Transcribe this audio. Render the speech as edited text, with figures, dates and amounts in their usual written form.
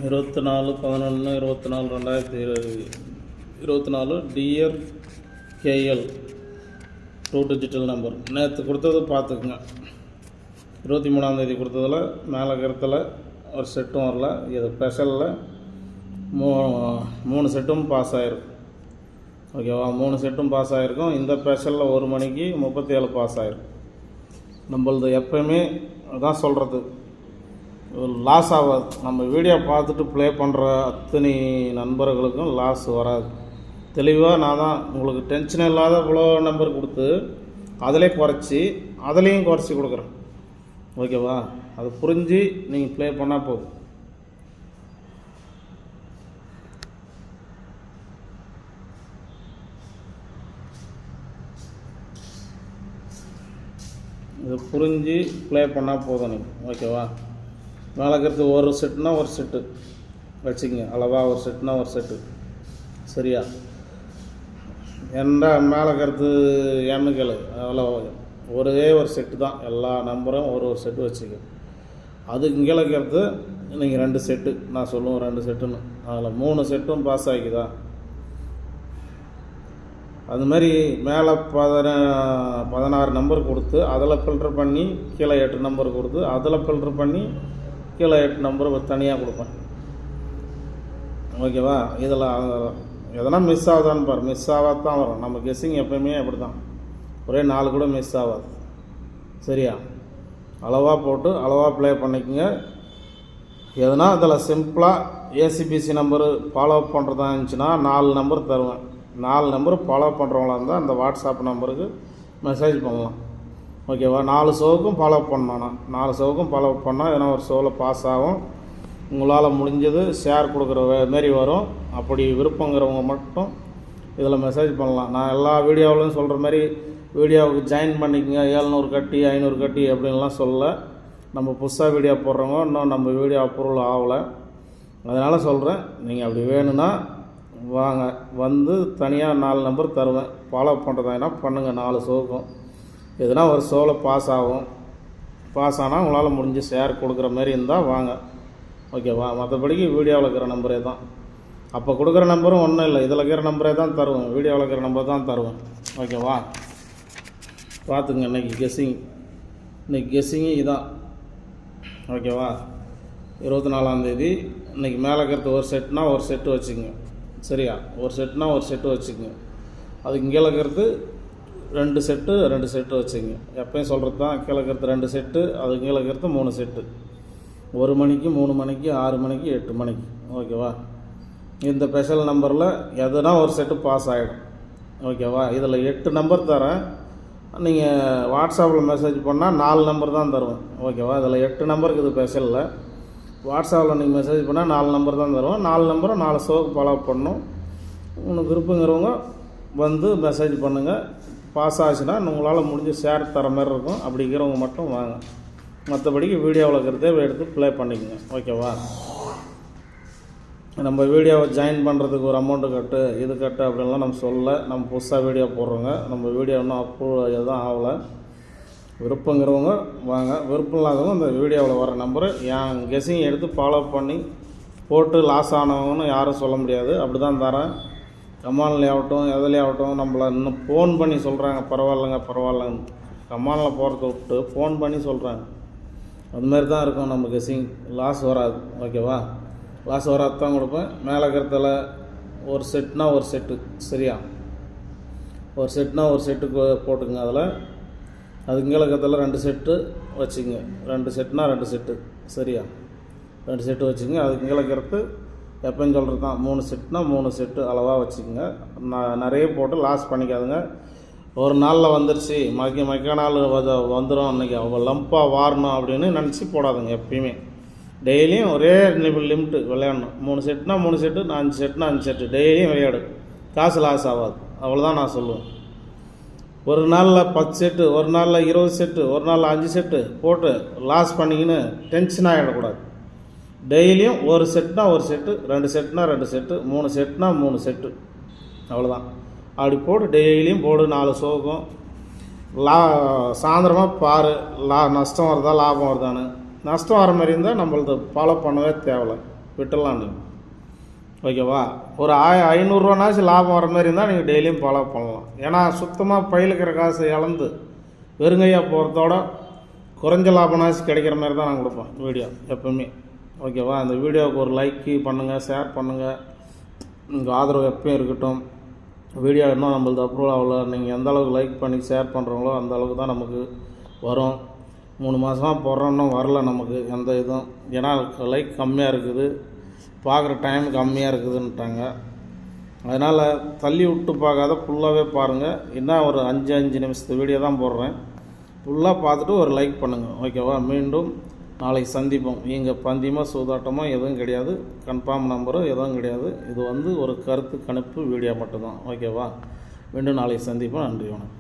24/11/2024 dear KL 2 digital number நேற்று கொடுத்தது பார்த்துக்குங்க. 23ஆம் தேதி கொடுத்ததில் மேலே கருத்தில் ஒரு செட்டும் வரல. இது ஸ்பெஷலில் 3 செட்டும் பாஸ் ஆகிருக்கும். ஓகேவா, 3 செட்டும் பாஸ் ஆகிருக்கும். இந்த ஸ்பெஷலில் 1 மணிக்கு 37 பாஸ் ஆகிருக்கும். நம்மளது எப்போயுமே அதான் சொல்கிறது, லாஸ் ஆகாது. நம்ம வீடியோ பார்த்துட்டு ப்ளே பண்ணுற அத்தனை நண்பர்களுக்கும் லாஸ் வராது. தெளிவாக நான் தான் உங்களுக்கு டென்ஷன் இல்லாத இவ்வளோ நம்பர் கொடுத்து அதிலே அதுலேயும் குறைச்சி கொடுக்குறேன். ஓகேவா, அது புரிஞ்சு நீங்கள் ப்ளே பண்ணால் போதும். இது புரிஞ்சு ப்ளே பண்ணால் போதும் நீங்கள். ஓகேவா, மேலே இருக்கிறது ஒரு செட்டுனா ஒரு செட்டு வச்சுக்கங்க. அளவா ஒரு செட்டுனா ஒரு செட்டு. சரியா, என்ன மேலே இருக்கிறது எண்ணுக்கள் அவ்வளோ ஒரே ஒரு செட்டு தான். எல்லா நம்பரும் ஒரு செட்டு வச்சுக்க. அதுக்கு இங்கே இருக்கிறது நீங்கள் 2 செட்டு நான் சொல்லுவேன், 2 செட்டுன்னு. அதில் 3 செட்டும் பாஸ் ஆகிக்குதா. அதுமாதிரி மேலே 16 நம்பர் கொடுத்து அதில் ஃபில்டர் பண்ணி கீழே 8 நம்பர் கொடுத்து அதில் ஃபில்டர் பண்ணி கீழே 8 நம்பர் தனியாக கொடுப்பேன். ஓகேவா, இதில் எதனா மிஸ் ஆகுதான்னு பாரு. மிஸ் ஆகாதான் வரும். நம்ம கெஸ்ஸிங் எப்போயுமே அப்படி தான், ஒரே 4 கூட மிஸ் ஆகாது. சரியா, அளவாக போட்டு அளவாக ப்ளே பண்ணிக்கோங்க. எதனா அதில் சிம்பிளாக ஏசிபிசி நம்பரு ஃபாலோ பண்ணுறதா இருந்துச்சுன்னா 4 நம்பர் தருவேன். 4 நம்பர் ஃபாலோ பண்ணுறவங்களா இருந்தால் அந்த வாட்ஸ்அப் நம்பருக்கு மெசேஜ் பண்ணலாம். ஓகேவா, 4 ஷோவுக்கும் ஃபாலோ பண்ணணும். 4 ஷோவுக்கும் ஃபாலோ பண்ணால் எதனா ஒரு ஷோவில் பாஸ் ஆகும். உங்களால் முடிஞ்சது ஷேர் கொடுக்குற மாரி வரும். அப்படி விருப்பங்கிறவங்க மட்டும் இதில் மெசேஜ் பண்ணலாம். நான் எல்லா வீடியோவிலையும் சொல்கிற மாதிரி வீடியோவுக்கு ஜாயின் பண்ணிக்கங்க, 700 கட்டி 500 கட்டி அப்படின்லாம் சொல்ல. நம்ம புதுசாக வீடியோ போடுறவங்க இன்னும் நம்ம வீடியோ அப்ரூவல் ஆகலை. அதனால் சொல்கிறேன், நீங்கள் அப்படி வேணும்னா வாங்க, வந்து தனியாக 4 நம்பர் தருவேன். ஃபாலோ பண்ணுறதாங்கன்னா பண்ணுங்கள். 4 ஷோவுக்கும் எதுனா ஒரு ஷோவில் பாஸ் ஆகும். பாஸ் ஆனால் உங்களால் முடிஞ்சு ஷேர் கொடுக்குற மாதிரி இருந்தால் வாங்க. ஓகேவா, மற்றபடிக்கு வீடியோவில் இருக்கிற நம்பரே தான். அப்போ கொடுக்குற நம்பரும் ஒன்றும் இல்லை, இதில் இருக்கிற நம்பரே தான் தருவேன். வீடியோவில் இருக்கிற நம்பர் தான் தருவேன். ஓகேவா, பார்த்துங்க. இன்றைக்கி கெஸ்ஸிங்கு இதான். ஓகேவா, 24ஆம் தேதி இன்றைக்கி மேலே இருக்கிறது ஒரு செட்னா ஒரு செட்டு வச்சுக்கோங்க. சரியா, ஒரு செட்னா ஒரு செட்டு வச்சுக்கோங்க. அதுக்கு இங்கே இருக்கிறது 2 செட்டு வச்சுக்கோங்க. எப்பயும் சொல்கிறது தான், கீழே இருக்கிறது 2 செட்டு, அதுக்கு கீழே இருக்கிறது 3 செட்டு. 1 மணிக்கு 3 மணிக்கு 6 மணிக்கு 8 மணிக்கு. ஓகேவா, இந்த ஸ்பெஷல் நம்பரில் எதுனா ஒரு செட்டு பாஸ் ஆகிடும். ஓகேவா, இதில் 8 நம்பர் தரேன். நீங்கள் வாட்ஸ்அப்பில் மெசேஜ் பண்ணால் 4 நம்பர் தான் தருவேன். ஓகேவா, இதில் 8 நம்பருக்கு இது ஸ்பெஷலில். வாட்ஸ்அப்பில் நீங்கள் மெசேஜ் பண்ணால் 4 நம்பர் தான் தருவேன். 4 நம்பரும் 4 ஷோவுக்கு ஃபாலோ பண்ணணும். உங்களுக்கு விருப்பங்கிறவங்க வந்து மெசேஜ் பண்ணுங்கள். பாஸ் ஆச்சுன்னா உங்களால் முடிஞ்சு ஷேர் தர மாதிரி இருக்கும். அப்படிங்கிறவங்க மட்டும் வாங்க. மற்றபடிக்கு வீடியோவில் இருக்கிறதே எடுத்து ப்ளே பண்ணிக்கோங்க. ஓகேவா, நம்ம வீடியோவை ஜாயின் பண்ணுறதுக்கு ஒரு அமௌண்ட்டு கட்டு, இது கட்டு அப்படின்லாம் நம்ம சொல்ல. நம்ம புதுசாக வீடியோ போடுறோங்க. நம்ம வீடியோ இன்னும் அப்ரூவ் எதுவும் ஆகலை. விருப்பங்கிறவங்க வாங்க, விருப்பம் இல்லாதவங்க இந்த வீடியோவில் வர நம்பரு என் கெஸ்ஸிங் எடுத்து ஃபாலோ பண்ணி போட்டு லாஸ் ஆனவங்கன்னு யாரும் சொல்ல முடியாது. அப்படி தான் தரேன். கமானில் ஆகட்டும் எதுலேயே ஆகட்டும் நம்மளை இன்னும் ஃபோன் பண்ணி சொல்கிறாங்க, பரவாயில்லன்னு. கமானில் போகிறத விட்டு ஃபோன் பண்ணி சொல்கிறாங்க. அதுமாரி தான் இருக்கும் நம்ம கெஸ்ஸிங். லாஸ் வராது. ஓகேவா, லாஸ் வராது தான் கொடுப்பேன். மேலே இருக்கிறதுல ஒரு செட்னா ஒரு செட்டு. சரியா, ஒரு செட்னா ஒரு செட்டுக்கு போட்டுங்க. அதில் அதுக்கு கீழே இருக்கிறதுல 2 செட்டு வச்சுங்க. 2 செட்னா 2 செட்டு. சரியா, 2 செட்டு வச்சுங்க. அதுக்கு கீழே இருக்கிறது எப்போயும் சொல்கிறது தான், 3 செட்னா 3 செட்டு அளவாக வச்சுக்கோங்க. நிறைய போட்டு லாஸ் பண்ணிக்காதுங்க. ஒரு நாளில் வந்துருச்சு, மக்க நாள் வந்துடும், அன்றைக்கி அவள் லம்பாக வாரணும் அப்படின்னு நினச்சி போடாதுங்க. எப்பயுமே டெய்லியும் ஒரே லிமிட்டு விளையாடணும். 3 செட்னா 3 செட்டு, 5 செட்னா 5 செட்டு டெய்லியும் விளையாடு. காசு லாஸ் ஆகாது. அவ்வளோதான் நான் சொல்லுவேன். ஒரு நாளில் 10 செட்டு, ஒரு நாளில் 20 செட்டு, ஒரு நாளில் 5 செட்டு போட்டு லாஸ் பண்ணிக்கின்னு டென்ஷன் ஆகிடக்கூடாது. டெய்லியும் ஒரு செட்னா ஒரு செட்டு, 2 செட்னா 2 செட்டு, 3 செட்னா 3 செட்டு. அவ்வளோதான். அப்படி போட்டு டெய்லியும் போடு. 4 ஷோக்கும் சாயந்தரமாக பாரு நஷ்டம் வருதா லாபம் வருதான்னு. நஷ்டம் வர மாதிரி இருந்தால் நம்மளது ஃபாலோ பண்ணவே தேவையில்லை. விட்டுடலாம் நீங்கள். ஓகேவா? ஒரு 500 லாபம் வர மாதிரி இருந்தால் நீங்கள் டெய்லியும் ஃபாலோ பண்ணலாம். ஏன்னா சுத்தமாக பையில் இருக்கிற காசு இழந்து வெறுங்கையாக போகிறதோட குறைஞ்ச லாபம்னாச்சு கிடைக்கிற மாதிரி தான் நான் கொடுப்பேன் வீடியோ எப்போவுமே. ஓகேவா? அந்த வீடியோவுக்கு ஒரு லைக் பண்ணுங்கள், ஷேர் பண்ணுங்கள். உங்கள் ஆதரவு எப்பயும் இருக்கட்டும். வீடியோ இன்னும் நம்மளது அப்ரூவல் ஆகல. நீங்கள் எந்த அளவுக்கு லைக் பண்ணி ஷேர் பண்ணுறவங்களோ அந்த அளவுக்கு தான் நமக்கு வரும். 3 மாதமாக போடுறோம், இன்னும் வரல நமக்கு எந்த இதுவும். ஏன்னா லைக் கம்மியாக இருக்குது, பார்க்குற டைம் கம்மியாக இருக்குதுன்ட்டாங்க. அதனால் தள்ளி விட்டு பார்க்காத ஃபுல்லாகவே பாருங்கள். இன்னும் ஒரு 5 நிமிஷத்து வீடியோ தான் போடுறேன். ஃபுல்லாக பார்த்துட்டு ஒரு லைக் பண்ணுங்கள். ஓகேவா? மீண்டும் நாளைக்கு சந்திப்போம். இங்கே பந்தியமோ சூதாட்டமோ எதுவும் கிடையாது, கன்ஃபார்ம் நம்பரும் எதுவும் கிடையாது. இது ஒரு கருத்து கணிப்பு வீடியோ மட்டும்தான். ஓகேவா? மீண்டும் நாளைக்கு சந்திப்போம். நன்றி, வணக்கம்.